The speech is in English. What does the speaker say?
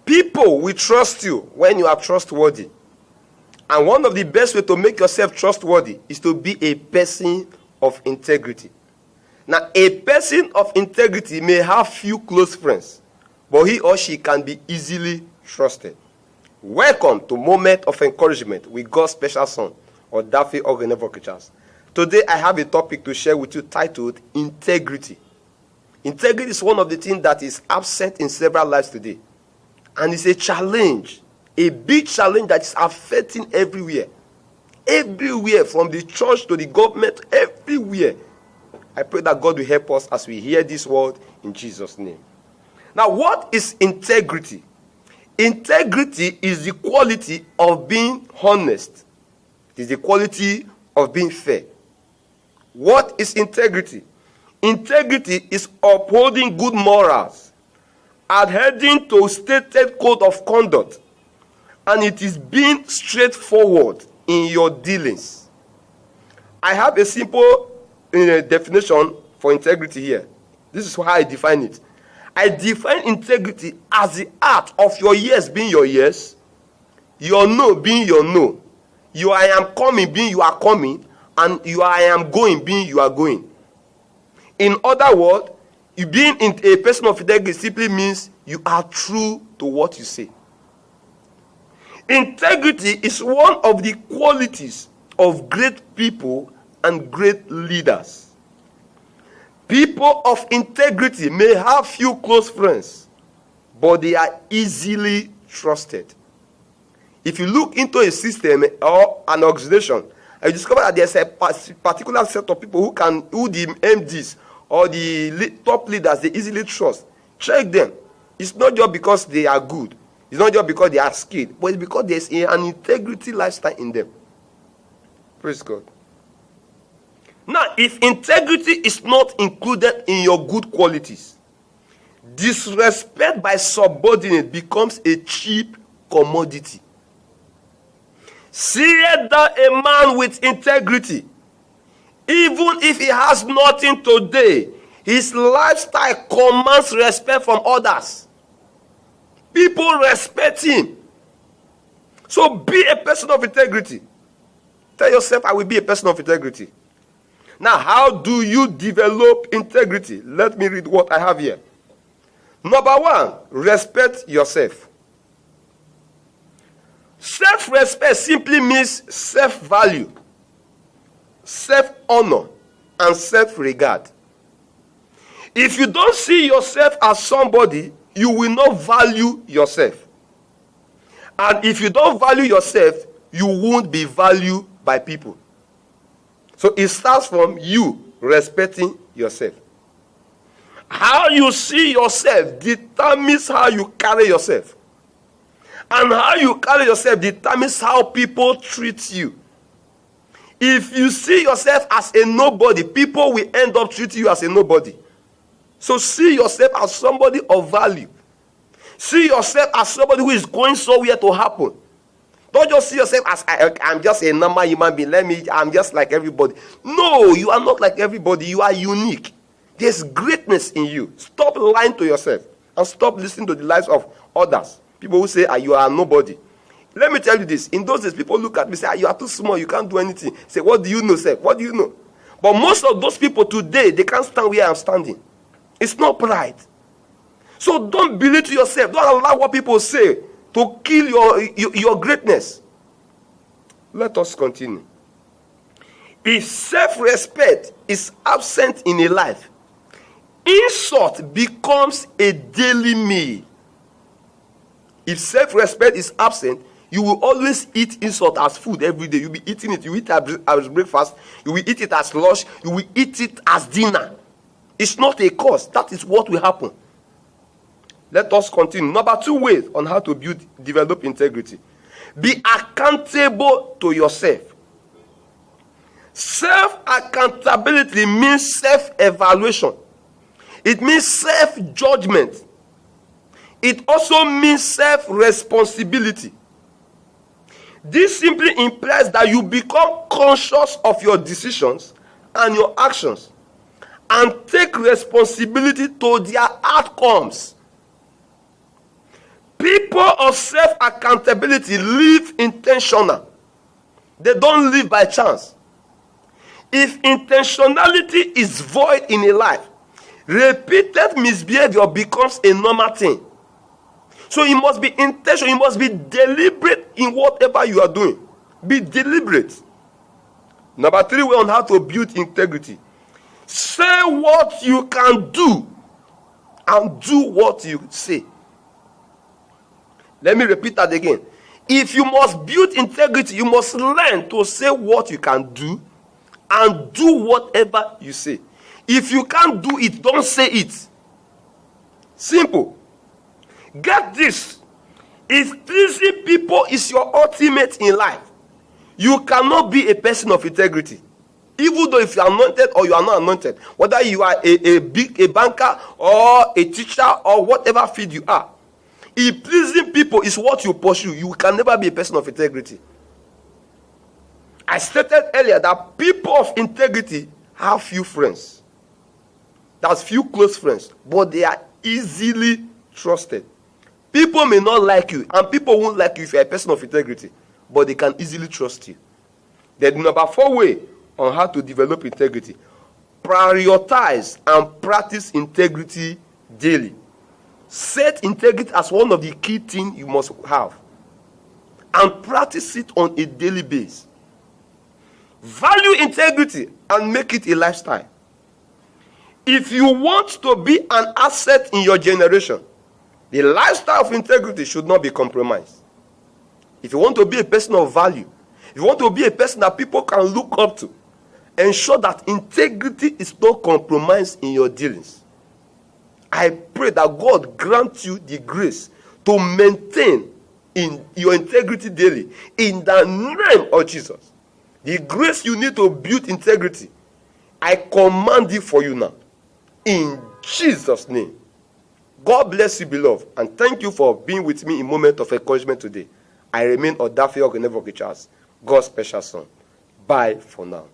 People will trust you when you are trustworthy. And one of the best ways to make yourself trustworthy is to be a person of integrity. Now, a person of integrity may have few close friends, but he or she can be easily trusted. Welcome to Moment of Encouragement with God's special son, Odafe Ogenevokichas. Today, I have a topic to share with you titled Integrity. Integrity is one of the things that is absent in several lives today. And it's a challenge, a big challenge that is affecting everywhere. Everywhere, from the church to the government, everywhere. I pray that God will help us as we hear this word in Jesus' name. Now, what is integrity? Integrity is the quality of being honest. It is the quality of being fair. What is integrity? Integrity is upholding good morals, adhering to stated code of conduct, and it is being straightforward in your dealings. I have a simple definition for integrity here. This is how I define it. I define integrity as the art of your yes being your yes, your no being your no, your I am coming being you are coming, and your I am going being you are going. In other words, you being a person of integrity simply means you are true to what you say. Integrity is one of the qualities of great people and great leaders. People of integrity may have few close friends, but they are easily trusted. If you look into a system or an organization, and you discover that there's a particular set of people who the MDs or the top leaders they easily trust, check them. It's not just because they are good. It's not just because they are skilled, but it's because there's an integrity lifestyle in them. Praise God. Now, if integrity is not included in your good qualities, disrespect by subordinate becomes a cheap commodity. See that a man with integrity, even if he has nothing today, his lifestyle commands respect from others. People respect him. So be a person of integrity. Tell yourself, I will be a person of integrity. Now, how do you develop integrity? Let me read what I have here. Number one, respect yourself. Self-respect simply means self-value, self-honor, and self-regard. If you don't see yourself as somebody, you will not value yourself. And if you don't value yourself, you won't be valued by people. So it starts from you respecting yourself. How you see yourself determines how you carry yourself. And how you carry yourself determines how people treat you. If you see yourself as a nobody, people will end up treating you as a nobody. So see yourself as somebody of value. See yourself as somebody who is going somewhere to happen. Don't just see yourself as I'm just a normal human being. I'm just like everybody. No, you are not like everybody. You are unique. There's greatness in you. Stop lying to yourself and stop listening to the lies of others. People who say, you are nobody. Let me tell you this. In those days, people look at me and say, you are too small. You can't do anything. Say, what do you know, sir? What do you know? But most of those people today, they can't stand where I'm standing. It's not pride. So don't belittle yourself. Don't allow what people say to kill your greatness. Let us continue. If self-respect is absent in a life, insult becomes a daily meal. If self-respect is absent, you will always eat insult as food every day. You'll be eating it. You eat it as breakfast. You will eat it as lunch. You will eat it as dinner. It's not a cause. That is what will happen. Let us continue. Number 2 ways on how to develop integrity. Be accountable to yourself. Self-accountability means self-evaluation. It means self-judgment. It also means self-responsibility. This simply implies that you become conscious of your decisions and your actions and take responsibility to their outcomes. People of self-accountability live intentional. They don't live by chance. If intentionality is void in a life, repeated misbehavior becomes a normal thing. So you must be intentional. You must be deliberate in whatever you are doing. Be deliberate. Number 3 way on how to build integrity. Say what you can do and do what you say. Let me repeat that again. If you must build integrity, you must learn to say what you can do and do whatever you say. If you can't do it, don't say it. Simple. Get this. If pleasing people is your ultimate in life, you cannot be a person of integrity. Even though if you are anointed or you are not anointed, whether you are a banker or a teacher or whatever field you are, if pleasing people is what you pursue, you can never be a person of integrity. I stated earlier that people of integrity have few friends. That's few close friends, but they are easily trusted. People may not like you, and people won't like you if you're a person of integrity, but they can easily trust you. The number 4 way on how to develop integrity. Prioritize and practice integrity daily. Set integrity as one of the key things you must have, and practice it on a daily basis. Value integrity and make it a lifestyle. If you want to be an asset in your generation, the lifestyle of integrity should not be compromised. If you want to be a person of value, if you want to be a person that people can look up to, ensure that integrity is not compromised in your dealings. I pray that God grant you the grace to maintain in your integrity daily in the name of Jesus. The grace you need to build integrity, I command it for you now. In Jesus' name. God bless you, beloved, and thank you for being with me in moment of encouragement today. I remain Odafe Ogunnevoke Charles, God's special son. Bye for now.